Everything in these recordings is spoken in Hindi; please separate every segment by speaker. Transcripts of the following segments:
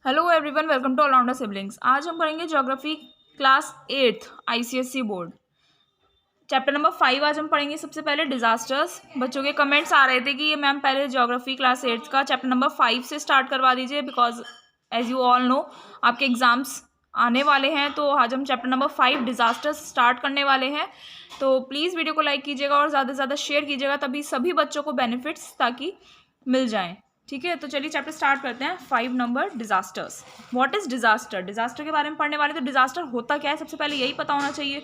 Speaker 1: Hello everyone, welcome to all rounder siblings. आज हम पढ़ेंगे geography class 8th ICSE board chapter number 5। आज हम पढ़ेंगे सबसे पहले डिजास्टर्स। बच्चों के कमेंट्स आ रहे थे कि ये मैम पहले ज्योग्राफी क्लास 8th का चैप्टर नंबर 5 से स्टार्ट करवा दीजिए, because as you all know आपके एग्जाम्स आने वाले हैं। तो आज हम चैप्टर नंबर 5 डिजास्टर्स स्टार्ट करने वाले हैं। तो प्लीज़ वीडियो को लाइक कीजिएगा और ज़्यादा से ज़्यादा शेयर कीजिएगा, तभी सभी बच्चों को बेनिफिट्स ताकि मिल जाएं। ठीक है, तो चलिए चैप्टर स्टार्ट करते हैं। 5 number disasters. What is disaster? Disaster के बारे में पढ़ने वाले। तो डिजास्टर होता क्या है, सबसे पहले यही पता होना चाहिए।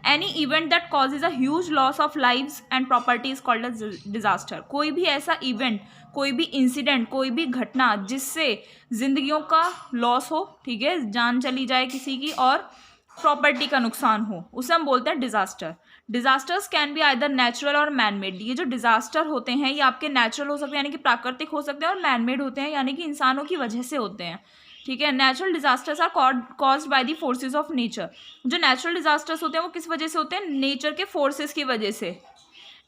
Speaker 1: Any event that causes a huge loss of lives and property is called a disaster. कोई भी ऐसा इवेंट, कोई भी इंसिडेंट, कोई भी घटना जिससे जिंदगियों का लॉस हो, ठीक है, जान चली जाए किसी की और प्रॉपर्टी का नुकसान हो, उसे हम बोलते हैं disaster. Disasters can be either natural और मैन मेड। ये जो डिजास्टर होते हैं ये आपके नेचुरल हो सकते हैं यानी कि प्राकृतिक हो सकते हैं, और मैन मेड होते हैं यानी कि इंसानों की वजह से होते हैं। ठीक है, natural disasters are caused by the forces of nature. जो नेचुरल डिजास्टर्स होते हैं वो किस वजह से होते हैं? नेचर के फोर्सेस की वजह से।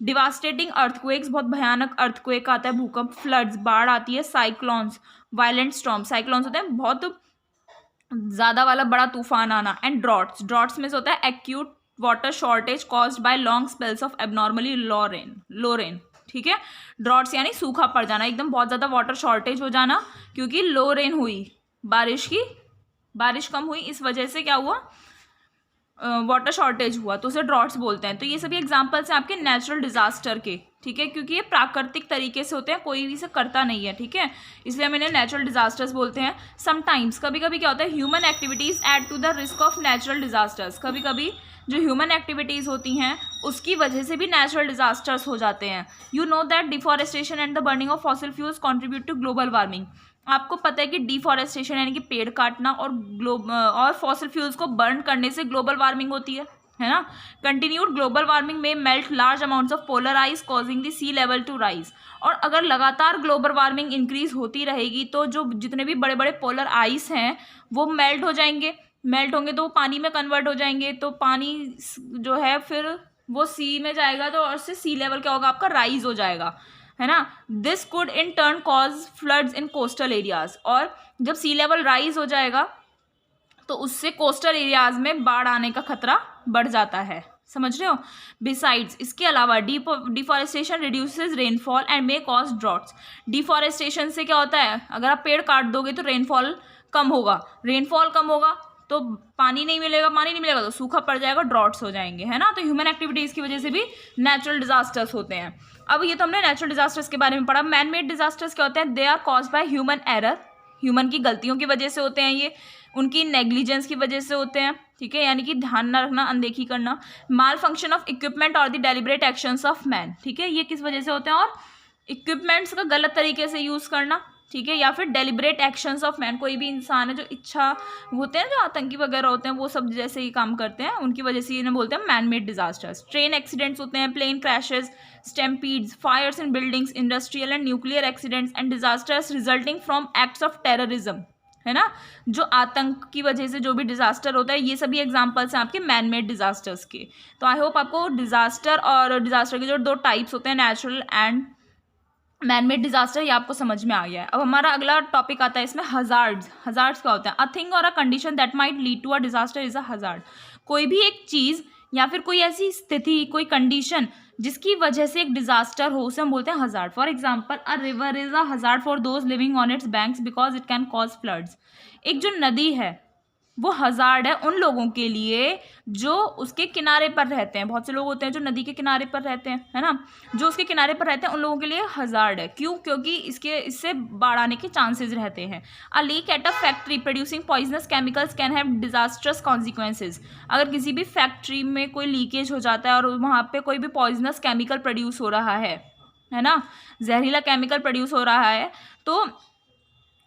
Speaker 1: डिवास्टेटिंग अर्थक्वेक्स, बहुत भयानक अर्थक्वेक आता है, भूकंप, फ्लड्स, बाढ़ आती है, साइक्लोन्स, वायलेंट स्टॉर्म, साइक्लोन्स होते हैं बहुत ज़्यादा वाला बड़ा तूफान आना, एंड ड्रॉट्स। ड्रॉट्स में से होता है acute water shortage caused by long spells of abnormally low rain. ठीक है, ड्रॉट्स यानी सूखा पड़ जाना, एकदम बहुत ज़्यादा वाटर शॉर्टेज हो जाना क्योंकि लो रेन हुई, बारिश कम हुई, इस वजह से क्या हुआ, वाटर शॉर्टेज हुआ, तो उसे ड्रॉट्स बोलते हैं। तो ये सभी एग्जांपल्स हैं आपके नेचुरल डिजास्टर के। ठीक है, क्योंकि ये प्राकृतिक तरीके से होते हैं, कोई भी इसे करता नहीं है। ठीक है, इसलिए हम इन्हें नेचुरल डिजास्टर्स बोलते हैं। समटाइम्स, कभी कभी क्या होता है, human activities add to the risk of natural disasters. कभी कभी जो ह्यूमन एक्टिविटीज़ होती हैं उसकी वजह से भी नेचुरल डिजास्टर्स हो जाते हैं। You know that deforestation and the burning of fossil fuels contribute to global warming. आपको पता है कि डिफॉरेस्टेशन यानी कि पेड़ काटना और फॉसिल फ्यूल्स को बर्न करने से ग्लोबल वार्मिंग होती है ना। कंटिन्यूड ग्लोबल वार्मिंग में melt large amounts of polar ice causing the sea level to rise. और अगर लगातार ग्लोबल वार्मिंग इंक्रीज होती रहेगी तो जो जितने भी बड़े बड़े पोलर आइस हैं वो मेल्ट हो जाएंगे। मेल्ट होंगे तो वो पानी में कन्वर्ट हो जाएंगे, तो पानी जो है फिर वो सी में जाएगा, तो और से सी लेवल क्या होगा, आपका राइज हो जाएगा, है ना। This could in turn cause floods in coastal areas. और जब सी लेवल राइज हो जाएगा तो उससे कोस्टल एरियाज में बाढ़ आने का खतरा बढ़ जाता है, समझ रहे हो। बिसाइड्स, इसके अलावा deforestation reduces rainfall and may cause droughts. Deforestation से क्या होता है, अगर आप पेड़ काट दोगे तो रेनफॉल कम होगा, रेनफॉल कम होगा तो पानी नहीं मिलेगा तो सूखा पड़ जाएगा, ड्रॉट्स हो जाएंगे, है ना। तो ह्यूमन एक्टिविटीज़ की वजह से भी नेचुरल डिजास्टर्स होते हैं। अब ये तो हमने नेचुरल डिजास्टर्स के बारे में पढ़ा। मैन मेड डिजास्टर्स क्या होते हैं? They are caused by human error. Human की गलतियों की वजह से होते हैं ये, उनकी नेग्लिजेंस की वजह से होते हैं। ठीक है, यानी कि ध्यान न रखना, अनदेखी करना। माल फंक्शन ऑफ इक्विपमेंट और the deliberate actions of man. ठीक है, ये किस वजह से होते हैं? और इक्विपमेंट्स का गलत तरीके से यूज़ करना, ठीक है, या फिर डेलिब्रेट एक्शंस ऑफ मैन। कोई भी इंसान है जो इच्छा होते हैं, जो आतंकी वगैरह होते हैं, वो सब जैसे ही काम करते हैं, उनकी वजह से इन्हें बोलते हैं man made disasters. Train accidents होते हैं, plane crashes, stampedes, fires in buildings, industrial and nuclear accidents and disasters resulting from acts of terrorism, है ना। जो आतंक की वजह से जो भी डिजास्टर होता है, ये सभी एग्जांपल्स हैं आपके मैन मेड डिजास्टर्स के। तो आई होप आपको डिजास्टर और डिजास्टर के जो दो टाइप्स होते हैं, natural and man made disaster, ये आपको समझ में आ गया है। अब हमारा अगला टॉपिक आता है इसमें, हजार्ड्स। हजार्ड्स क्या होता है? अ थिंग और a condition that might lead to a disaster is a hazard. कोई भी एक चीज़ या फिर कोई ऐसी स्थिति, कोई कंडीशन जिसकी वजह से एक डिजास्टर हो, उसे हम बोलते हैं hazard. For example, a river is a hazard for those living on it's banks because it can cause floods. एक जो नदी है वो हजार्ड है उन लोगों के लिए जो उसके किनारे पर रहते हैं। बहुत से लोग होते हैं जो नदी के किनारे पर रहते हैं, है ना, जो उसके किनारे पर रहते हैं उन लोगों के लिए हजार्ड है। क्यों? क्योंकि इससे बाढ़ आने के चांसेस रहते हैं। A leak at a factory producing poisonous chemicals can have disasters consequences. अगर किसी भी फैक्ट्री में कोई लीकेज हो जाता है और वहाँ पे कोई भी पॉइजनस केमिकल प्रोड्यूस हो रहा है ना, जहरीला केमिकल प्रोड्यूस हो रहा है, तो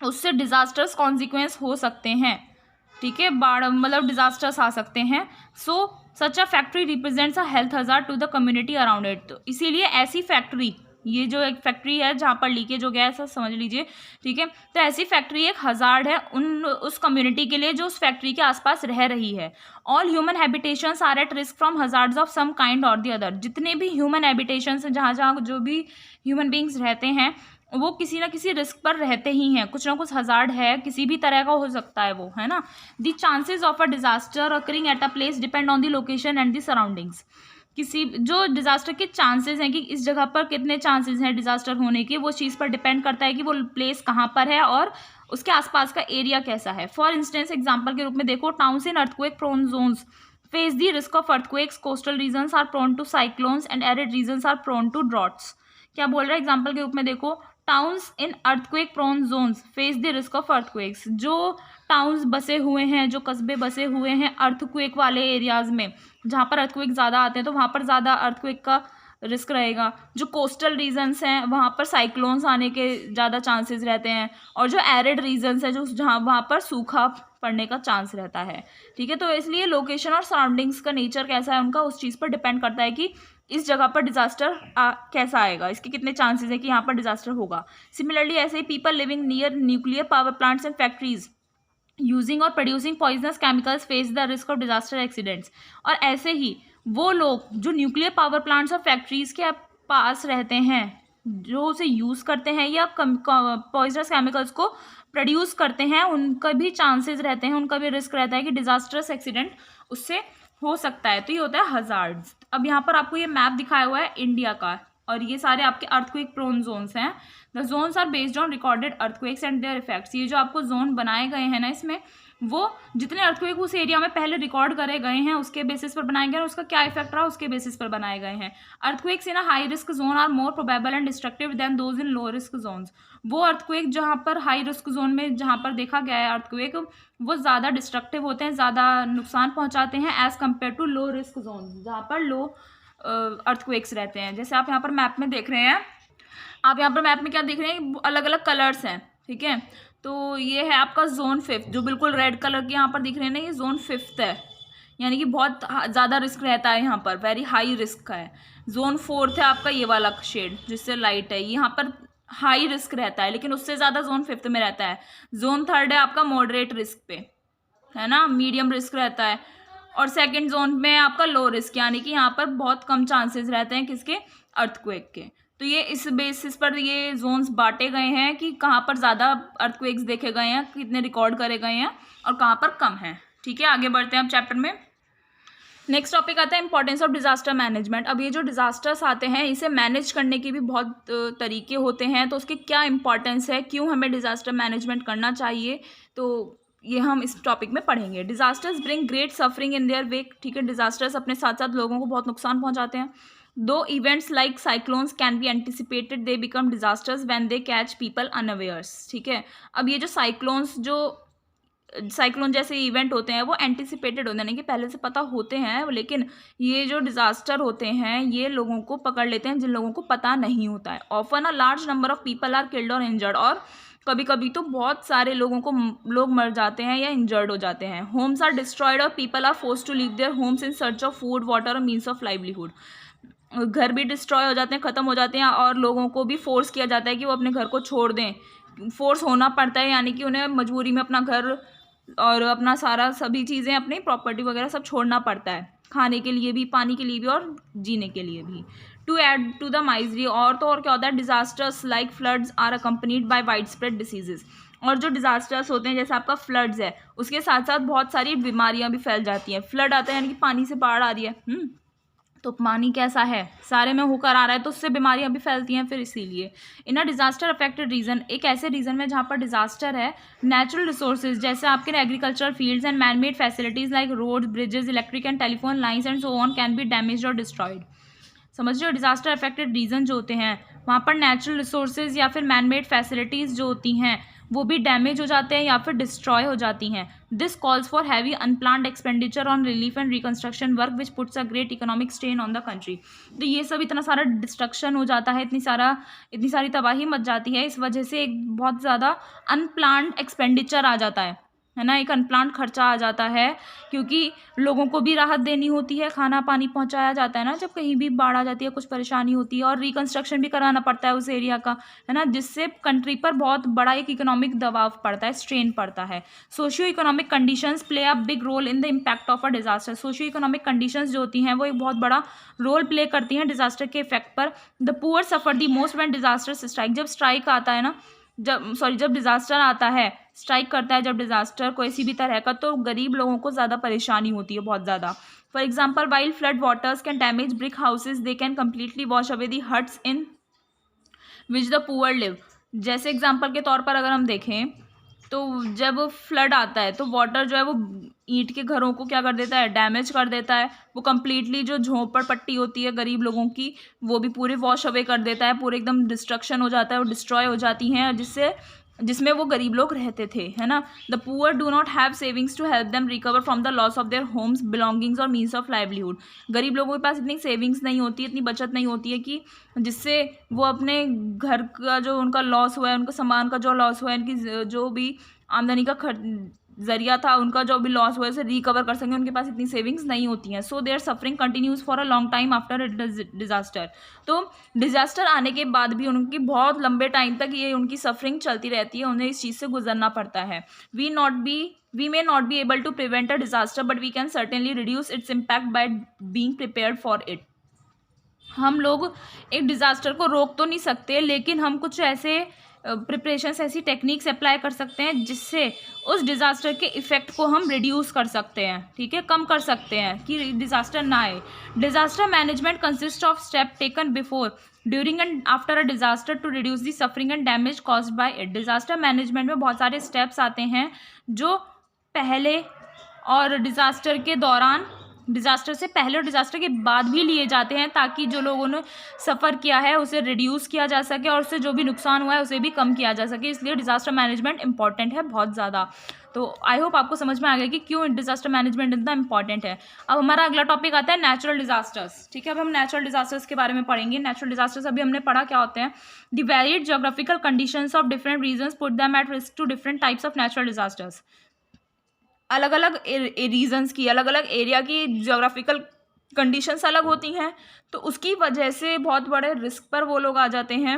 Speaker 1: उससे डिजास्टर्स कॉन्सिक्वेंस हो सकते हैं। ठीक है, बाढ़ मतलब डिजास्टर्स आ सकते हैं। So such a factory represents a health hazard to the community around it. तो इसीलिए ऐसी फैक्ट्री, ये जो एक फैक्ट्री है जहाँ पर लीकेज हो गया है, ऐसा समझ लीजिए। ठीक है, तो ऐसी फैक्ट्री एक हजार्ड है उस कम्युनिटी के लिए जो उस फैक्ट्री के आसपास रह रही है। All human habitations are at risk from hazards of some kind और द अदर। जितने भी ह्यूमन हैबिटेशंस हैं, जहाँ जहाँ जो भी ह्यूमन बींग्स रहते हैं, वो किसी ना किसी रिस्क पर रहते ही हैं, कुछ ना कुछ हज़ार्ड है, किसी भी तरह का हो सकता है वो, है ना। The chances of a disaster occurring at a place depend on the location and the surroundings. किसी जो डिजास्टर के चांसेस हैं कि इस जगह पर कितने चांसेस हैं डिजास्टर होने के, वो चीज़ पर डिपेंड करता है कि वो प्लेस कहाँ पर है और उसके आसपास का एरिया कैसा है। फॉर इंस्टेंस एग्जाम्पल के रूप में देखो, towns in earthquake prone zones face the risk of earthquakes, coastal regions are prone to cyclones and arid regions are prone to droughts. क्या बोल रहा है एग्जाम्पल के रूप में देखो, towns in earthquake prone zones face the risk of earthquakes. जो टाउन्स बसे हुए हैं, जो कस्बे बसे हुए हैं अर्थक्वेक वाले एरियाज में, जहाँ पर अर्थक्वेक ज़्यादा आते हैं तो वहाँ पर ज़्यादा अर्थक्वेक का रिस्क रहेगा। जो कोस्टल रीजन्स हैं वहाँ पर साइक्लोन्स आने के ज़्यादा चांसेस रहते हैं, और जो एरिड रीजन्स है जो जहाँ वहाँ पर सूखा पड़ने का चांस रहता है। ठीक है, तो इसलिए लोकेशन और सराउंडिंग्स का नेचर कैसा है उनका, उस चीज़ पर डिपेंड करता है कि इस जगह पर डिजास्टर कैसा आएगा, इसके कितने चांसेस है कि यहाँ पर डिजास्टर होगा। सिमिलरली ऐसे ही people living near nuclear power plants and factories using और producing poisonous chemicals face the risk of disaster accidents. और ऐसे ही वो लोग जो न्यूक्लियर पावर प्लांट्स और फैक्ट्रीज के पास रहते हैं, जो उसे यूज़ करते हैं या पॉइजनस केमिकल्स को प्रोड्यूस करते हैं, उनका भी चांसेस रहते हैं, उनका भी रिस्क रहता है कि डिजास्टर्स एक्सीडेंट उससे हो सकता है। तो ये होता है हजार्ड्स। अब यहाँ पर आपको ये मैप दिखाया हुआ है इंडिया का, और ये सारे आपके अर्थक्वेक प्रोन जोन्स हैं। The zones are based on recorded earthquakes and their effects. ये जो आपको जोन बनाए गए हैं ना, इसमें वो जितने अर्थक्वेक उस एरिया में पहले रिकॉर्ड करे गए हैं उसके बेसिस पर बनाए गए हैं, उसका क्या इफेक्ट रहा उसके बेसिस पर बनाए गए हैं। Earthquakes in a high risk zone are more probable and destructive than those in low risk zones. वो अर्थक्वेक जहाँ पर हाई रिस्क जोन में जहाँ पर देखा गया है अर्थक्वेक, वो ज़्यादा डिस्ट्रक्टिव होते हैं, ज़्यादा नुकसान पहुँचाते हैं as compare to low risk zone जहाँ पर लो अर्थक्वेक्स रहते हैं। जैसे आप यहाँ पर मैप में देख रहे हैं, आप यहाँ पर मैप में क्या देख रहे हैं, अलग अलग कलर्स हैं। ठीक है, तो ये है आपका जोन 5 जो बिल्कुल रेड कलर के यहाँ पर दिख रहे हैं ना, ये जोन 5 है, यानी कि बहुत ज़्यादा रिस्क रहता है यहाँ पर, वेरी हाई रिस्क का है। जोन 4 है आपका ये वाला शेड जिससे लाइट है, यहाँ पर हाई रिस्क रहता है, लेकिन उससे ज़्यादा जोन 5 में रहता है। जोन 3 है आपका मॉडरेट रिस्क पे, है ना, मीडियम रिस्क रहता है। और सेकंड जोन में आपका लो रिस्क, यानी कि यहाँ पर बहुत कम चांसेस रहते हैं किसके, अर्थक्वेक के। तो ये इस बेसिस पर ये जोन्स बांटे गए हैं कि कहाँ पर ज़्यादा अर्थक्वेक्स देखे गए हैं, कितने रिकॉर्ड करे गए हैं और कहाँ पर कम हैं। ठीक है, आगे बढ़ते हैं अब चैप्टर में। नेक्स्ट टॉपिक आता है इंपॉर्टेंस ऑफ डिजास्टर मैनेजमेंट। अब ये जो डिजास्टर्स आते हैं इसे मैनेज करने के भी बहुत तरीके होते हैं, तो उसकी क्या इंपॉर्टेंस है, क्यों हमें डिजास्टर मैनेजमेंट करना चाहिए, तो ये हम इस टॉपिक में पढ़ेंगे। Disasters bring great suffering in their wake. ठीक है, डिजास्टर्स अपने साथ साथ लोगों को बहुत नुकसान पहुंचाते हैं। दो events like cyclones can be anticipated, they become disasters when they catch people unawares. ठीक है, अब ये जो साइक्लोन जैसे इवेंट होते हैं वो एंटिसिपेटेड होते हैं, कि पहले से पता होते हैं, लेकिन ये जो डिजास्टर होते हैं ये लोगों को पकड़ लेते हैं जिन लोगों को पता नहीं होता है। Often a large number of people are killed और इंजर्ड, और कभी कभी तो बहुत सारे लोग मर जाते हैं या इंजर्ड हो जाते हैं। होम्स आर डिस्ट्रॉयड और people are forced to leave their homes in search of food, water और मीन्स ऑफ लाइवलीहुड। घर भी डिस्ट्रॉय हो जाते हैं, ख़त्म हो जाते हैं, और लोगों को भी फोर्स किया जाता है कि वो अपने घर को छोड़ दें। फोर्स होना पड़ता है, यानी कि उन्हें मजबूरी में अपना घर और अपना सारा सभी चीज़ें, अपनी प्रॉपर्टी वगैरह सब छोड़ना पड़ता है, खाने के लिए भी, पानी के लिए भी और जीने के लिए भी। To add to the misery, और तो और क्या होता है, disasters like floods are accompanied by wide spread diseases. और जो डिजास्टर्स होते हैं जैसे आपका फ्लड्स है, उसके साथ साथ बहुत सारी बीमारियां भी फैल जाती हैं। फ्लड आता है यानी कि पानी से बाढ़ आ रही है, तो पानी कैसा है, सारे में होकर आ रहा है, तो उससे बीमारियां भी फैलती हैं। फिर इसीलिए इन अ डिजास्टर अफेक्टेड रीजन, एक ऐसे रीजन में जहाँ पर डिजास्टर है, नेचुरल रिसोर्सेज जैसे आपके agriculture fields and man made facilities like road, bridges, electric and telephone lines and so on can be damaged और डिस्ट्रॉयड। समझ रहे हो, डिजास्टर अफेक्टेड रीजन जो होते हैं वहाँ पर नेचुरल रिसोर्सेज या फिर मैन मेड फैसिलिटीज़ जो होती हैं वो भी डैमेज हो जाते हैं या फिर डिस्ट्रॉय हो जाती हैं। This calls for heavy unplanned expenditure on relief and reconstruction work which puts a great economic strain on the country. तो ये सब इतना सारा डिस्ट्रक्शन हो जाता है, इतनी सारी तबाही मच जाती है, इस वजह से एक बहुत ज़्यादा अनप्लान्ड एक्सपेंडिचर आ जाता है है ना, एक अनप्लान्ड खर्चा आ जाता है, क्योंकि लोगों को भी राहत देनी होती है, खाना पानी पहुंचाया जाता है ना, जब कहीं भी बाढ़ आ जाती है, कुछ परेशानी होती है, और रिकंस्ट्रक्शन भी कराना पड़ता है उस एरिया का, है ना, जिससे कंट्री पर बहुत बड़ा एक इकोनॉमिक दबाव पड़ता है, स्ट्रेन पड़ता है। Socio economic conditions play a big role in the impact of a disaster. Socio economic conditions जो होती हैं वो एक बहुत बड़ा रोल प्ले करती हैं डिजास्टर के इफेक्ट पर। The poor suffer the most when disaster strike. जब स्ट्राइक आता है ना, जब डिजास्टर आता है, स्ट्राइक करता है जब डिजास्टर किसी भी तरह का, तो गरीब लोगों को ज़्यादा परेशानी होती है, बहुत ज़्यादा। For example, while flood waters can damage brick houses, they can completely wash away the huts in which the poor live. जैसे एग्जाम्पल के तौर पर अगर हम देखें तो जब फ्लड आता है तो वाटर जो है वो ईंट के घरों को क्या कर देता है, डैमेज कर देता है। वो कम्प्लीटली जो झोंपड़ पट्टी होती है गरीब लोगों की, वो भी पूरे वॉश अवे कर देता है, पूरे एकदम डिस्ट्रक्शन हो जाता है, वो डिस्ट्रॉय हो जाती हैं, जिसमें वो गरीब लोग रहते थे, है ना। The poor do not have savings to help them recover from the loss of their homes, belongings और मीन्स ऑफ लाइवलीहुड। गरीब लोगों के पास इतनी सेविंग्स नहीं होती, इतनी बचत नहीं होती है कि जिससे वो अपने घर का जो उनका लॉस हुआ है, उनका सामान का जो लॉस हुआ है, उनकी जो भी आमदनी का जरिया था, उनका जो भी लॉस हुआ है उसे रिकवर कर सकें, उनके पास इतनी सेविंग्स नहीं होती हैं। So their suffering continues for a long time after disaster. तो डिजास्टर आने के बाद भी उनकी बहुत लंबे टाइम तक ये उनकी सफरिंग चलती रहती है, उन्हें इस चीज़ से गुजरना पड़ता है। We may not be able to prevent a disaster, but we can certainly reduce its impact by being prepared for it. हम लोग एक डिज़ास्टर को रोक तो नहीं सकते, लेकिन हम कुछ ऐसे प्रिपरेशंस, ऐसी टेक्निक्स अप्लाई कर सकते हैं जिससे उस डिज़ास्टर के इफ़ेक्ट को हम रिड्यूस कर सकते हैं, ठीक है, कम कर सकते हैं कि डिज़ास्टर ना आए। Disaster management consist of step taken before, during and after a disaster to reduce the suffering and damage caused by it. Disaster management में बहुत सारे स्टेप्स आते हैं जो पहले और डिज़ास्टर के दौरान, डिज़ास्टर से पहले और डिज़ास्टर के बाद भी लिए जाते हैं, ताकि जो लोगों ने सफ़र किया है उसे रिड्यूस किया जा सके और उससे जो भी नुकसान हुआ है उसे भी कम किया जा सके। इसलिए डिज़ास्टर मैनेजमेंट इंपॉर्टेंट है बहुत ज़्यादा। तो आई होप आपको समझ में आ गया कि क्यों डिज़ास्टर मैनेजमेंट इतना इंपॉर्टेंट है। अब हमारा अगला टॉपिक आता है नेचुरल डिज़ास्टर्स, ठीक है। अब हम नेचुरल डिज़ास्टर्स के बारे में पढ़ेंगे। नेचुरल डिज़ास्टर्स अभी हमने पढ़ा क्या होते हैं। The varied geographical conditions of different regions put them at risk to different types of natural disasters. अलग अलग रीजन्स की, अलग अलग एरिया की ज्योग्राफिकल कंडीशंस अलग होती हैं, तो उसकी वजह से बहुत बड़े रिस्क पर वो लोग आ जाते हैं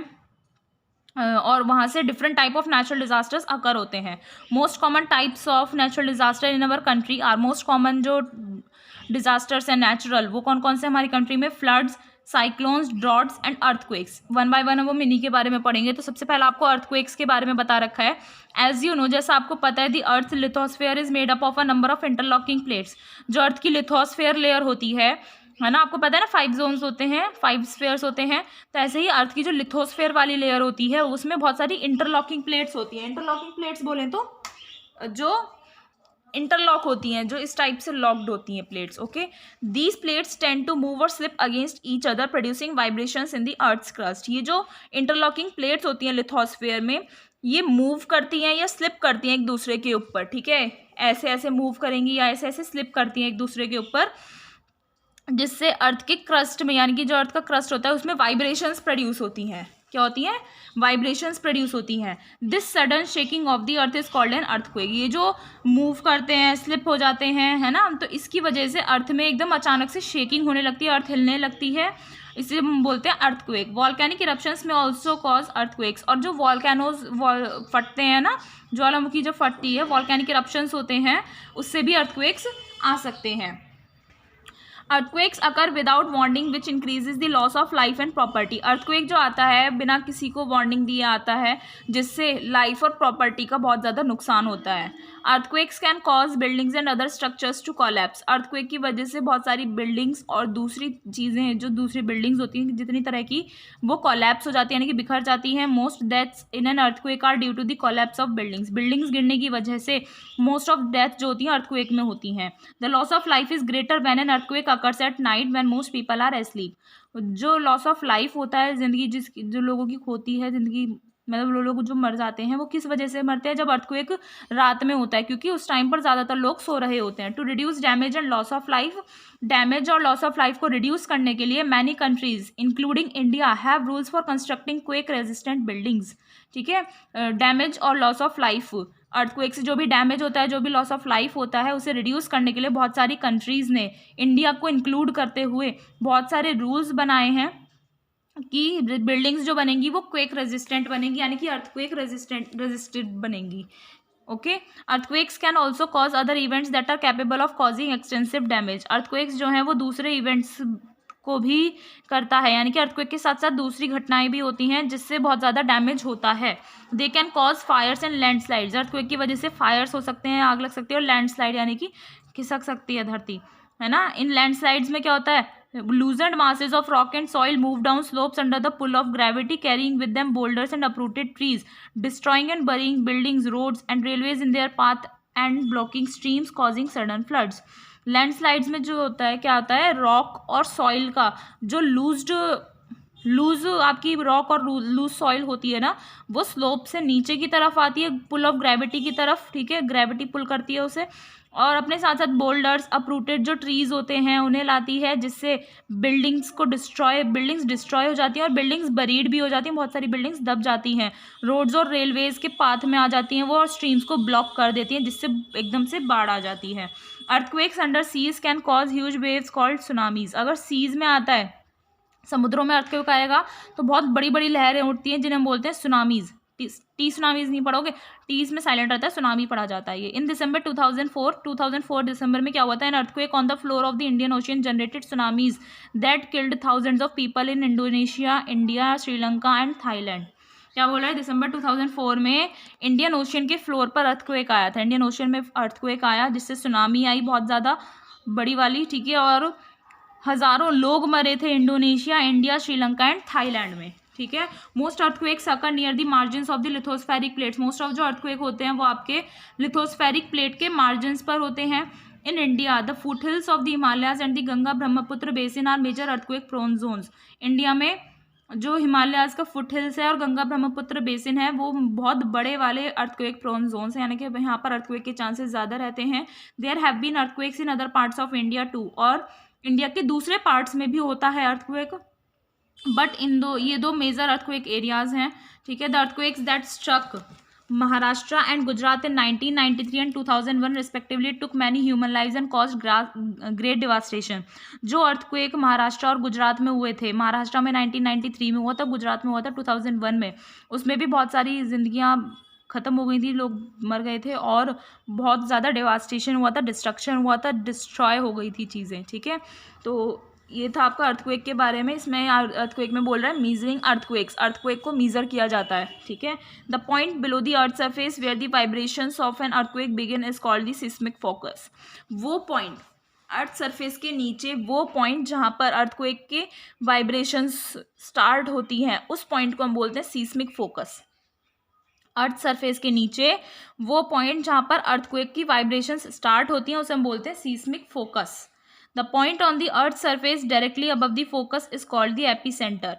Speaker 1: और वहाँ से different type of natural disasters occur होते हैं। Most common types of natural disaster in our country are, most common जो डिज़ास्टर्स हैं नेचुरल वो कौन कौन से हमारी कंट्री में, floods, cyclones, droughts and earthquakes. One by one हम वो मिनी के बारे में पढ़ेंगे। तो सबसे पहले आपको अर्थक्वेक्स के बारे में बता रखा है। एज यू नो, जैसा आपको पता है, the earth lithosphere is made up of a number of interlocking plates. जो अर्थ की लिथोस्फेयर लेयर होती है ना, आपको पता है ना 5 जोन्स होते हैं, 5 स्फेयर्स होते हैं। तो ऐसे ही अर्थ की जो लिथोस्फेयर वाली लेयर होती है उसमें बहुत सारी इंटरलॉकिंग प्लेट्स होती हैं। इंटरलॉकिंग प्लेट्स बोलें तो जो इंटरलॉक होती हैं, जो इस टाइप से लॉक्ड होती हैं plates, okay. These plates tend to move और slip against each other producing vibrations in the earth's crust. ये जो इंटरलॉकिंग प्लेट्स होती हैं लिथोस्फेयर में, ये मूव करती हैं या स्लिप करती हैं एक दूसरे के ऊपर, ठीक है। ऐसे ऐसे मूव करेंगी या ऐसे ऐसे स्लिप करती हैं एक दूसरे के ऊपर, जिससे अर्थ के क्रस्ट में, यानी कि जो अर्थ का क्रस्ट होता है उसमें वाइब्रेशंस प्रोड्यूस होती हैं। क्या होती हैं? वाइब्रेशंस प्रोड्यूस होती हैं। This sudden shaking of the earth is called an earthquake. ये जो मूव करते हैं, स्लिप हो जाते हैं, है ना, तो इसकी वजह से अर्थ में एकदम अचानक से शेकिंग होने लगती है, अर्थ हिलने लगती है, इसे हम बोलते हैं अर्थक्वेक। वॉल्केनिक इरप्शंस में ऑल्सो कॉज अर्थक्वेक्स। और जो वॉल्केनोज फटते हैं ना, ज्वालामुखी जो फटती है, वॉल्केनिक इरप्शंस होते हैं, उससे भी अर्थक्वेक्स आ सकते हैं। Earthquakes occur without warning which increases the loss of life and property. Earthquake जो आता है बिना किसी को वार्निंग दिए आता है, जिससे लाइफ और प्रॉपर्टी का बहुत ज़्यादा नुकसान होता है। Earthquakes can cause buildings and other structures to collapse. Earthquake की वजह से बहुत सारी बिल्डिंग्स और दूसरी चीज़ें हैं, जो दूसरी बिल्डिंग्स होती हैं जितनी तरह की, वो कोलैप्स हो जाती है, यानी कि बिखर जाती हैं। Most deaths in an earthquake are due to the collapse of buildings. Buildings गिरने की वजह से मोस्ट ऑफ डेथ जो होती हैं अर्थक्वेक में होती हैं। The loss of life is greater when an earthquake occurs at night when most people are asleep. जो लॉस ऑफ लाइफ होता है, जिंदगी जो लोगों की खोती है, जिंदगी मतलब लोग जो मर जाते हैं वो किस वजह से मरते हैं? जब अर्थक्वेक रात में होता है, क्योंकि उस टाइम पर ज़्यादातर लोग सो रहे होते हैं। To reduce damage and loss of life, damage और लॉस ऑफ लाइफ को रिड्यूस करने के लिए many countries including India have rules for constructing quake resistant buildings, ठीक है। डैमेज और लॉस ऑफ लाइफ अर्थक्वेक से जो भी डैमेज होता है, जो भी लॉस ऑफ लाइफ होता है, उसे रिड्यूस करने के लिए बहुत सारी कंट्रीज़ ने, इंडिया को इंक्लूड करते हुए, बहुत सारे रूल्स बनाए हैं कि बिल्डिंग्स जो बनेंगी वो क्वेक रेजिस्टेंट बनेंगी, यानी कि अर्थक्वेक रेजिस्टेंट बनेंगी। Okay, earthquakes can also cause other events that are capable of causing extensive damage. Earthquakes जो हैं वो दूसरे इवेंट्स को भी करता है, यानी कि अर्थक्वेक के साथ साथ दूसरी घटनाएं भी होती हैं जिससे बहुत ज़्यादा डैमेज होता है। They can cause Fyers and landslides. Earthquake की वजह से फायर्स हो सकते हैं, आग लग सकती है, और लैंडस्लाइड यानी कि खिसक सकती है धरती, है ना। इन लैंडस्लाइड्स में क्या होता है, loosened masses of rock and soil move down slopes under the pull of gravity, carrying with them boulders and uprooted trees, destroying and burying buildings, roads and railways in their path and blocking streams, causing sudden floods. Landslides में जो होता है, क्या होता है, रॉक और सॉइल का जो लूज आपकी रॉक और लूज सॉइल होती है ना, वो स्लोप से नीचे की तरफ आती है, पुल ऑफ ग्रेविटी की तरफ, ठीक है, ग्रेविटी पुल करती है उसे, और अपने साथ साथ बोल्डर्स, अपरूटेड जो ट्रीज होते हैं उन्हें लाती है, जिससे बिल्डिंग्स डिस्ट्रॉय हो जाती हैं, और बिल्डिंग्स बरीड भी हो जाती हैं, बहुत सारी बिल्डिंग्स दब जाती हैं, रोड्स और रेलवेज के पाथ में आ जाती हैं वो, और स्ट्रीम्स को ब्लॉक कर देती हैं, जिससे एकदम से बाढ़ आ जाती है। Earthquakes under seize can cause huge waves called tsunamis. अगर सीज में आता है, समुद्रों में अर्थक्वेक आएगा तो बहुत बड़ी बड़ी लहरें उठती हैं जिन्हें हम बोलते हैं सुनामीज। टी सुनामीज नहीं पढ़ोगे, टी इसमें साइलेंट रहता है, सुनामी पढ़ा जाता है ये। इन दिसंबर 2004 दिसंबर में क्या हुआ था, an earthquake on the floor of the Indian ocean generated tsunamis that killed thousands of people in Indonesia, India, Sri Lanka and Thailand. क्या बोल रहा है, दिसंबर 2004 में इंडियन ओशियन के फ्लोर पर अर्थक्वेक आया था, इंडियन ओशियन में अर्थक्वेक आया जिससे सुनामी आई बहुत ज़्यादा बड़ी वाली, ठीक है, और हज़ारों लोग मरे थे Indonesia, India, Sri Lanka and Thailand में, ठीक है। Most earthquakes occur near the margins of the lithospheric plates. Most of जो अर्थक्वेक होते हैं वो आपके लिथोस्फेरिक प्लेट के मार्जिन्स पर होते हैं। In India the foothills of the Himalayas and the Ganga Brahmaputra basin are major earthquake prone zones. India में जो हिमालयाज का फुट हिल्स है और गंगा ब्रह्मपुत्र बेसिन है वो बहुत बड़े वाले अर्थक्वेक प्रोन जोन्स हैं, यानी कि यहाँ पर अर्थक्वेक के चांसेस ज़्यादा रहते हैं। There have been earthquakes in other parts of India too, और इंडिया के दूसरे पार्ट्स में भी होता है अर्थक्वेक, बट ये दो मेजर अर्थक्वेक एरियाज हैं, ठीक है। The earthquakes that struck Maharashtra and Gujarat in 1993 and 2001 respectively took many human lives and caused great devastation. जो अर्थक्वेक महाराष्ट्र और गुजरात में हुए थे, महाराष्ट्र में 1993 में हुआ था, गुजरात में हुआ था 2001 में, उसमें भी बहुत सारी जिंदगियां ख़त्म हो गई थी, लोग मर गए थे, और बहुत ज़्यादा डिवास्टेशन हुआ था, डिस्ट्रक्शन हुआ था, डिस्ट्रॉय हो गई थी चीज़ें, ठीक है। तो ये था आपका अर्थक्वेक के बारे में। इसमें अर्थक्वेक में बोल रहा है मीजरिंग अर्थक्वेक्स, अर्थक्वेक को मीज़र किया जाता है, ठीक है। The point below the earth surface where the vibrations of an earthquake begin is called the seismic focus. वो पॉइंट अर्थ सरफेस के नीचे, वो पॉइंट जहाँ पर अर्थक्वेक के वाइब्रेशंस स्टार्ट होती हैं, उस पॉइंट को हम बोलते हैं सीस्मिक फोकस। अर्थ सरफेस के नीचे वो पॉइंट जहाँ पर अर्थक्वेक की वाइब्रेशंस स्टार्ट होती हैं उसे हम बोलते हैं seismic focus. The point on the earth surface directly above the focus is called the epicentre.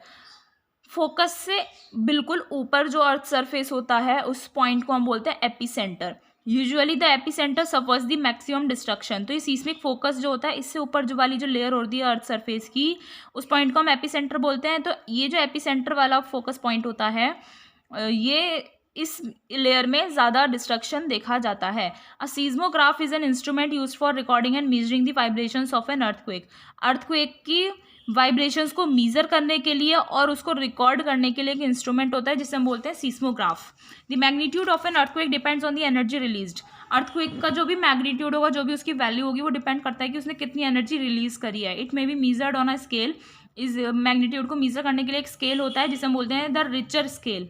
Speaker 1: Focus से बिल्कुल ऊपर जो अर्थ सरफेस होता है उस पॉइंट को हम बोलते हैं epicentre. Usually the epicentre suffers the maximum destruction. तो ये सीस्मिक फोकस जो होता है, इससे ऊपर जो वाली जो लेयर होती है अर्थ सरफेस की, उस पॉइंट को हम एपिसेंटर बोलते हैं। तो ये जो एपिसेंटर वाला फोकस पॉइंट होता है, ये इस लेयर में ज़्यादा डिस्ट्रक्शन देखा जाता है। A seismograph is an instrument used for recording and measuring the vibrations of an earthquake. Earthquake की वाइब्रेशंस को मीज़र करने के लिए और उसको रिकॉर्ड करने के लिए एक इंस्ट्रूमेंट होता है जिसे हम बोलते हैं seismograph. The magnitude of an earthquake depends on the energy released. Earthquake का जो भी मैग्नीट्यूड होगा, जो भी उसकी वैल्यू होगी, वो डिपेंड करता है कि उसने कितनी एनर्जी रिलीज करी है। It may be measured on a scale. इस मैग्नीट्यूड को मीज़र करने के लिए एक स्केल होता है जिसे हम बोलते हैं द रिचर स्केल,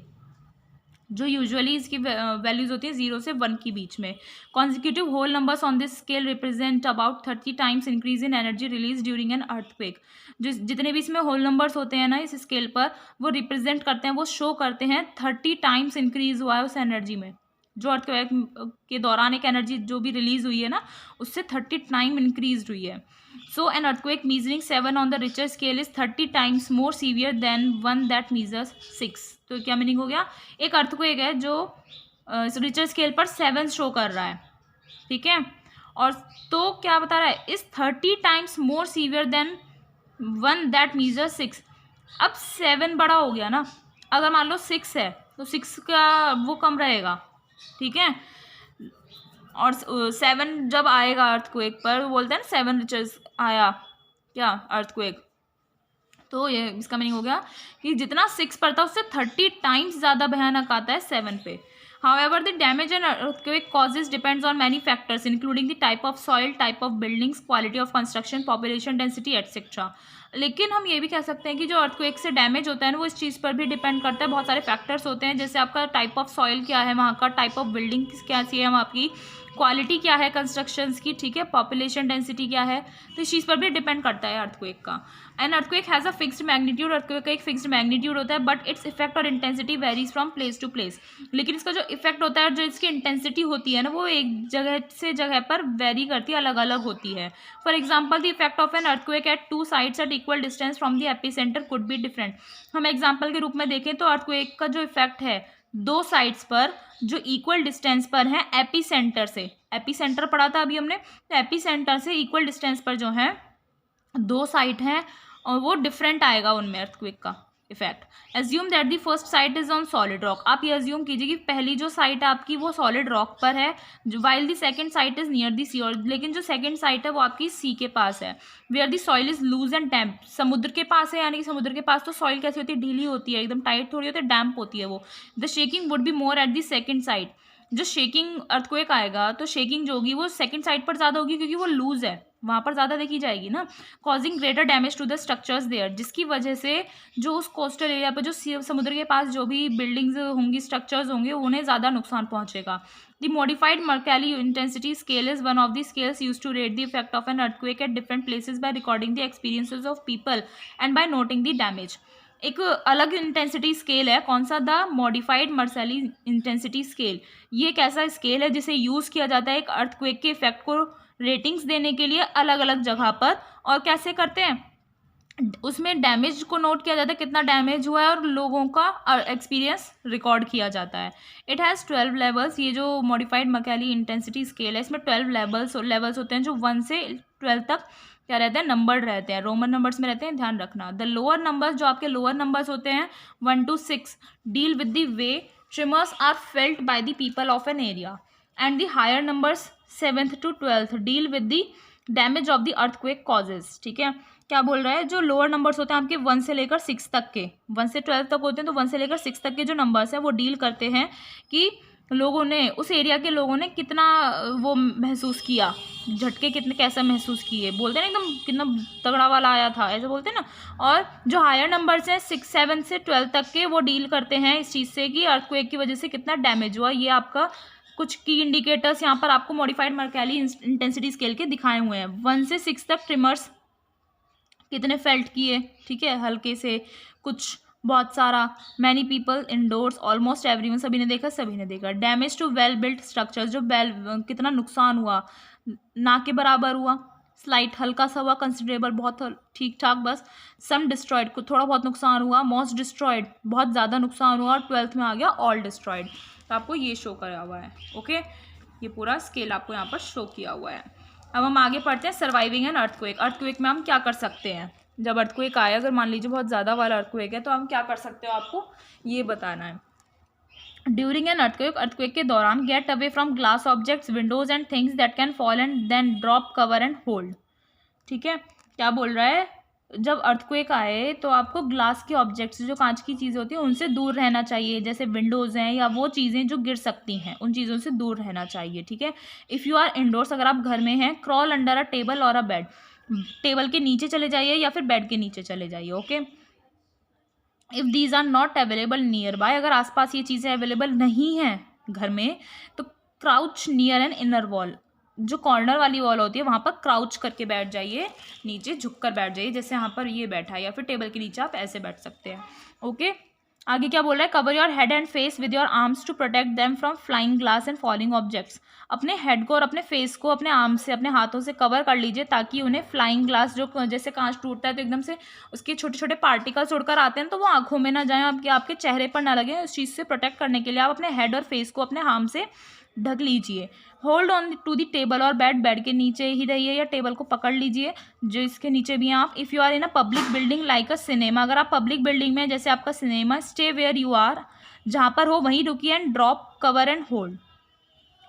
Speaker 1: जो यूजुअली इसकी वैल्यूज़ होती है 0 से 1 के बीच में। Consecutive whole numbers on this scale represent about 30 times increase in energy release during an earthquake. जितने भी इसमें होल नंबर्स होते हैं ना इस स्केल पर, वो रिप्रेजेंट करते हैं, वो शो करते हैं 30 टाइम्स इंक्रीज हुआ है उस एनर्जी में। जो अर्थक्वेक के दौरान एक एनर्जी जो भी रिलीज हुई है ना, उससे 30 टाइम इंक्रीज हुई है। So an earthquake measuring 7 on the Richter scale is 30 times more severe than one that measures 6। तो क्या मीनिंग हो गया, एक अर्थक्वेक है जो रिचर स्केल पर 7 शो कर रहा है, ठीक है, और तो क्या बता रहा है, इस 30 times more severe than one that measures 6। अब 7 बड़ा हो गया ना, अगर मान लो 6 है तो 6 का वो कम रहेगा, ठीक है। और 7 जब आएगा अर्थक्वेक पर, बोलते हैं ना 7 रिचर्स आया क्या अर्थक्वेक, तो ये इसका मीनिंग हो गया कि जितना 6 पर था उससे 30 टाइम्स ज़्यादा भयानक आता है 7 पे. However, the damage an earthquake causes depends on many factors, including the type of soil, type of buildings, quality of construction, population density, etc. लेकिन हम ये भी कह सकते हैं कि जो अर्थक्वेक से डैमेज होता है ना, वो इस चीज़ पर भी डिपेंड करता है. बहुत सारे फैक्टर्स होते हैं, जैसे आपका टाइप ऑफ सॉइल क्या है वहाँ का, टाइप ऑफ बिल्डिंग क्या सी है वहाँ की, क्वालिटी क्या है कंस्ट्रक्शंस की, ठीक है, पॉपुलेशन डेंसिटी क्या है, तो इस चीज़ पर भी डिपेंड करता है अर्थक्वेक का. An earthquake has a fixed magnitude, earthquake का एक फिक्स्ड मैग्नीट्यूड होता है, बट इट्स इफेक्ट और intensity varies from place to place. लेकिन इसका जो इफेक्ट होता है, जो इसकी इंटेंसिटी होती है ना, वो एक जगह से जगह पर वेरी करती है, अलग अलग होती है. For example, the effect of an earthquake at 2 sides at equal distance from the epicentre could be different. हम एग्जाम्पल के रूप में देखें तो अर्थक्वेक का जो इफेक्ट है 2 साइड्स पर जो इक्वल डिस्टेंस पर है एपी सेंटर से, एपी सेंटर पढ़ा था अभी हमने, तो एपी सेंटर से इक्वल डिस्टेंस पर जो है 2 साइट हैं और वो डिफरेंट आएगा उनमें अर्थक्वेक का effect. Assume that the first sight is on solid rock. आप ये एज्यूम कीजिए कि पहली जो साइट है आपकी वो सॉलिड रॉक पर है, while the second site is near the sea, और लेकिन जो सेकंड साइट है वो आपकी सी के पास है. Where the soil is loose and damp, समुद्र के पास है, यानी कि समुद्र के पास तो सॉइल कैसी होती है, ढीली होती है, एकदम टाइट थोड़ी होती है, डैम्प होती है वो. The shaking would be more at the second site. जो शेकिंग अर्थक्वेक आएगा तो शेकिंग जो होगी वो सेकंड साइड पर ज़्यादा होगी, क्योंकि वो लूज है, वहाँ पर ज़्यादा देखी जाएगी ना. Causing greater damage to the structures there, जिसकी वजह से जो उस कोस्टल एरिया पर, जो समुद्र के पास जो भी बिल्डिंग्स होंगी, स्ट्रक्चर्स होंगे, उन्हें ज़्यादा नुकसान पहुँचेगा. The modified Mercalli intensity scale is one of the scales use to rate the effect of an earthquake at different places by recording the experiences of people and by noting the damage. एक अलग इंटेंसिटी स्केल है, कौन सा, the modified Mercalli intensity scale. ये एक ऐसा स्केल है जिसे यूज़ किया जाता है एक अर्थक्वेक के इफेक्ट को रेटिंग्स देने के लिए अलग अलग जगह पर. और कैसे करते हैं, उसमें डैमेज को नोट किया जाता है, कितना डैमेज हुआ है, और लोगों का एक्सपीरियंस रिकॉर्ड किया जाता है. It has 12 levels. ये जो मॉडिफाइड मर्कैली इंटेंसिटी स्केल है, इसमें 12 लेवल्स होते हैं, जो 1 से 12 तक क्या रहते हैं, नंबर्ड रहते हैं, रोमन नंबर्स में रहते हैं, ध्यान रखना. द लोअर नंबर्स, जो आपके लोअर नंबर्स होते हैं 1 to 6, deal with the way tremors are felt by the people of an area, and the higher numbers 7th to 12th deal with the damage of the earthquake causes. ठीक है, क्या बोल रहा है, जो लोअर नंबर्स होते हैं आपके 1 से लेकर 6 तक के, 1 से 12 तक होते हैं, तो 1 से लेकर 6 तक के जो नंबर्स हैं वो डील करते हैं कि लोगों ने, उस एरिया के लोगों ने कितना वो महसूस किया, झटके कितने कैसा महसूस किए, बोलते हैं ना एकदम कितना तगड़ा वाला आया था, ऐसे बोलते हैं ना. और जो हायर नंबर्स हैं 6, 7 से 12 तक के, वो डील करते हैं इस चीज़ से कि अर्थक्वेक की वजह से कितना डैमेज हुआ. ये आपका कुछ की इंडिकेटर्स यहाँ पर आपको मॉडिफाइड मर्कैली इंटेंसिटी स्केल के दिखाए हुए हैं. 1 से 6 तक ट्रिमर्स कितने फेल्ट किए, ठीक है, हल्के से, कुछ बहुत सारा, many people indoors, almost everyone, सभी ने देखा, सभी ने देखा. Damage to well built structures, जो कितना नुकसान हुआ, ना के बराबर हुआ, स्लाइट हल्का सा हुआ, कंसिडरेबल बहुत ठीक ठाक बस, सम डिस्ट्रॉयड को थोड़ा बहुत नुकसान हुआ, मोस्ट डिस्ट्रॉयड बहुत ज़्यादा नुकसान हुआ, और 12th में आ गया ऑल डिस्ट्रॉयड. तो आपको ये शो करा हुआ है. ओके, ये पूरा स्केल आपको यहाँ पर शो किया हुआ है. अब हम आगे पढ़ते हैं सर्वाइविंग एन अर्थक्वेक. अर्थक्वेक में हम क्या कर सकते हैं, जब अर्थक्वेक आया, अगर मान लीजिए बहुत ज़्यादा वाला अर्थक्वेक है, तो हम क्या कर सकते हो, आपको ये बताना है. ड्यूरिंग एन अर्थक्वेक के दौरान get away from glass objects, windows and things that can fall and then drop, cover and hold. ठीक है, क्या बोल रहा है, जब अर्थक्वेक आए तो आपको ग्लास के ऑब्जेक्ट्स, जो कांच की चीज़ें होती हैं, उनसे दूर रहना चाहिए, जैसे विंडोज़ हैं या वो चीज़ें जो गिर सकती हैं, उन चीज़ों से दूर रहना चाहिए. ठीक है, इफ़ यू आर इंडोर्स, अगर आप घर में हैं, क्रॉल अंडर अ टेबल और अ बेड, टेबल के नीचे चले जाइए या फिर बेड के नीचे चले जाइए. Okay, if these are not available nearby, अगर आसपास ये चीज़ें अवेलेबल नहीं हैं घर में, तो crouch near an inner wall, जो कॉर्नर वाली वॉल होती है वहाँ पर क्राउच करके बैठ जाइए, नीचे झुककर बैठ जाइए, जैसे यहाँ पर ये बैठा है, या फिर टेबल के नीचे आप ऐसे बैठ सकते हैं. ओके, आगे क्या बोल रहा है, cover your head and face with your arms to protect them from flying glass and falling objects. अपने हेड को और अपने फेस को अपने आर्म से, अपने हाथों से कवर कर लीजिए, ताकि उन्हें फ्लाइंग ग्लास, जो जैसे कांच टूटता है तो एकदम से उसके छोटे छोटे पार्टिकल्स उड़कर आते हैं, तो वो आंखों में ना जाएं, आपके चेहरे पर ना लगे. उस चीज़ से प्रोटेक्ट करने के लिए आप अपने हेड और फेस को अपने आर्म से ढक लीजिए. Hold on to the table और बेड के नीचे ही रहिए या टेबल को पकड़ लीजिए जो इसके नीचे भी हैं आप. If you are in a public building like a cinema, अगर आप पब्लिक बिल्डिंग में, जैसे आपका cinema, stay where you are, जहाँ पर हो वहीं रुकिए, and drop, cover and hold.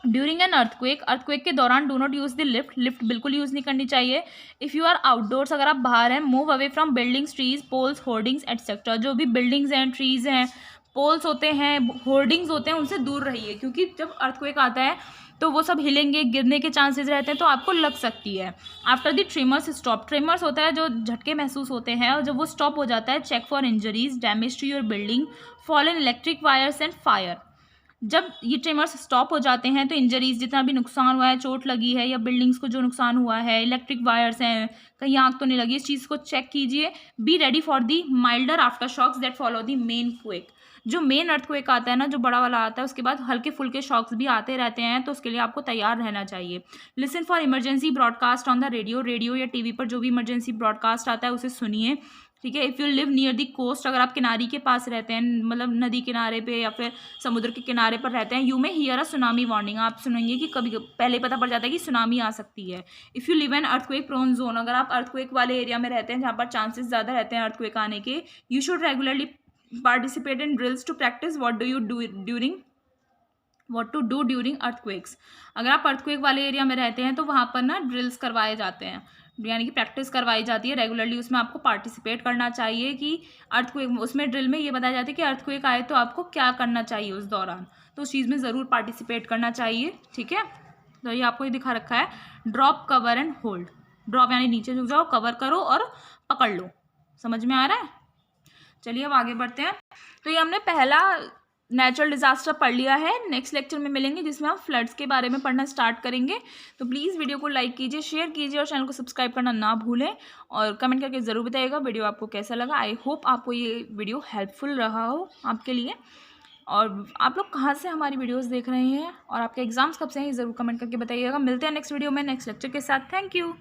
Speaker 1: During an earthquake के दौरान do not use the lift बिल्कुल यूज़ नहीं करनी चाहिए। इफ़ यू आर आउटडोर्स, अगर आप बाहर हैं, move away from buildings, trees, poles, hoardings etcetera. जो भी बिल्डिंग्स हैं, ट्रीज़ हैं, पोल्स होते हैं, होर्डिंग्स होते हैं, उनसे दूर रहिए, क्योंकि जब अर्थक्वेक आता है तो वो सब हिलेंगे, गिरने के चांसेस रहते हैं, तो आपको लग सकती है। After the trimmers stop, trimmers होता है जो झटके महसूस होते हैं, और जब वो स्टॉप हो जाता है, check for injuries, damage to your building, fallen electric wires and fire. जब ये ट्रिमर्स स्टॉप हो जाते हैं तो इंजरीज, जितना भी नुकसान हुआ है, चोट लगी है या बिल्डिंग्स को जो नुकसान हुआ है, इलेक्ट्रिक वायर्स हैं, कहीं आग तो नहीं लगी, इस चीज़ को चेक कीजिए। Be ready for the milder aftershocks that follow the main quake. जो मेन अर्थक्वेक आता है ना, जो बड़ा वाला आता है, उसके बाद हल्के फुल्के शॉक्स भी आते रहते हैं, तो उसके लिए आपको तैयार रहना चाहिए। Listen for emergency broadcast on the radio या टीवी पर जो भी इमरजेंसी ब्रॉडकास्ट आता है उसे सुनिए, ठीक है। If you live near the coast, अगर आप किनारे के पास रहते हैं, मतलब नदी किनारे पे या फिर समुद्र के किनारे पर रहते हैं, यू में हियर अ सुनामी वार्निंग, आप सुनेंगे कि कभी पहले पता पड़ जाता है कि सुनामी आ सकती है। If you live an earthquake prone zone, अगर आप अर्थक्वेक वाले एरिया में रहते हैं जहाँ पर चांसेस ज़्यादा रहते हैं अर्थक्वेक आने के, you should regularly participate in drills to practise what to do during earthquakes. अगर आप अर्थक्वेक वाले एरिया में रहते हैं तो वहाँ पर ना ड्रिल्स करवाए जाते हैं, यानी कि प्रैक्टिस करवाई जाती है रेगुलरली, उसमें आपको पार्टिसिपेट करना चाहिए। कि अर्थक्वेक, उसमें ड्रिल में ये बताया जाता है कि अर्थक्वेक आए तो आपको क्या करना चाहिए उस दौरान, तो उस चीज़ में ज़रूर पार्टिसिपेट करना चाहिए, ठीक है। तो ये आपको ये दिखा रखा है, drop, cover and hold. Drop यानी नीचे झुक जाओ, कवर करो और पकड़ लो। समझ में आ रहा है? चलिए अब आगे बढ़ते हैं। तो ये हमने पहला नेचुरल डिज़ास्टर पढ़ लिया है। नेक्स्ट लेक्चर में मिलेंगे जिसमें हम फ्लड्स के बारे में पढ़ना स्टार्ट करेंगे। तो प्लीज़ वीडियो को लाइक कीजिए, शेयर कीजिए और चैनल को सब्सक्राइब करना ना भूलें, और कमेंट करके ज़रूर बताइएगा वीडियो आपको कैसा लगा। आई होप आपको ये वीडियो हेल्पफुल रहा हो आपके लिए। और आप लोग कहाँ से हमारी वीडियोज़ देख रहे हैं और आपके एग्जाम्स कब से हैं, ज़रूर कमेंट करके बताइएगा। मिलते हैं नेक्स्ट वीडियो में नेक्स्ट लेक्चर के साथ। Thank you.